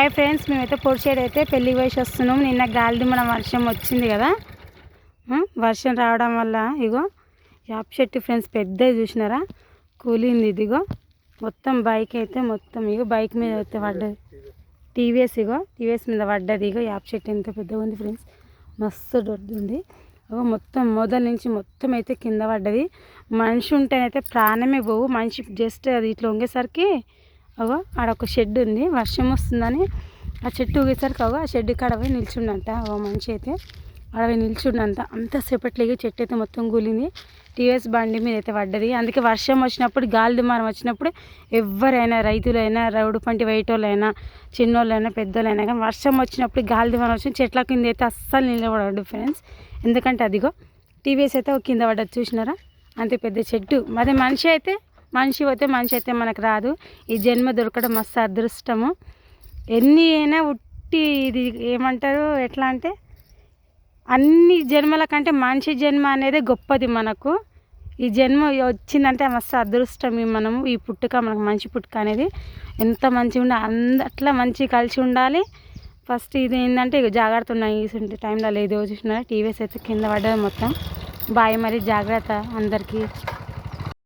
Hi friends, మేమైతే పొడిచేడు అయితే పెళ్ళికి పోయి వస్తున్నాం. నిన్న గాలిది మన వర్షం వచ్చింది కదా. వర్షం రావడం వల్ల ఇగో యాప్ చెట్టు ఫ్రెండ్స్ పెద్దది చూసినారా, కూలింది. ఇదిగో మొత్తం బైక్ అయితే మొత్తం ఇగో బైక్ మీద అయితే పడ్డది. టీవీఎస్ టీవీఎస్ మీద పడ్డది. ఇగో యాప్ చెట్టు ఎంత పెద్దగా ఉంది ఫ్రెండ్స్, మస్తు దొడ్డుంది. అగో మొత్తం మొదల నుంచి మొత్తం అయితే కింద పడ్డది. మనిషి ఉంటేనైతే ప్రాణమే పోవు. మనిషి జస్ట్ అది ఇట్లా వంగేసరికి అగో ఆడొక షెడ్ ఉంది, వర్షం వస్తుందని ఆ చెట్టు ఊగేసరికి అగో ఆ షెడ్ కాడ పోయి నిల్చుండంట. ఓ మనిషి అయితే ఆడ పోయి నిల్చుండంట. అంతసేపట్లేగి చెట్టు అయితే మొత్తం కూలింది. టీవీఎస్ బండి మీద అయితే పడ్డది. అందుకే వర్షం వచ్చినప్పుడు, గాలి దుమారం వచ్చినప్పుడు ఎవరైనా, రైతులైనా, రోడ్డు పంటి వేయటోళ్ళైనా, చిన్నోళ్ళైనా, పెద్దోళ్ళైనా కానీ వర్షం వచ్చినప్పుడు గాలి దుమారం వచ్చి చెట్ల కింద అయితే అస్సలు నిలబడదు ఫ్రెండ్స్. ఎందుకంటే అదిగో టీవీఎస్ అయితే ఒక కింద పడ్డది చూసినారా, అంతే పెద్ద చెట్టు. మరి మనిషి అయితే మనకు రాదు. ఈ జన్మ దొరకడం మస్తు అదృష్టము. ఎన్ని అయినా ఉట్టి ఇది ఏమంటారు, ఎట్లా అంటే అన్ని జన్మల కంటే మనిషి జన్మ అనేది గొప్పది మనకు. ఈ జన్మ వచ్చిందంటే మస్తు అదృష్టం. మనము ఈ పుట్టుక, మనకు మంచి పుట్టుక అనేది ఎంత మంచిగా ఉండాలి, అట్లా మంచి కలిసి ఉండాలి. ఫస్ట్ ఇది ఏంటంటే ఇక జాగ్రత్త ఉన్నాయి. ఈ టైంలో లేదు చూసినారా, టీవీఎస్ అయితే కింద పడ్డది మొత్తం. బాయ్, మరి జాగ్రత్త అందరికీ.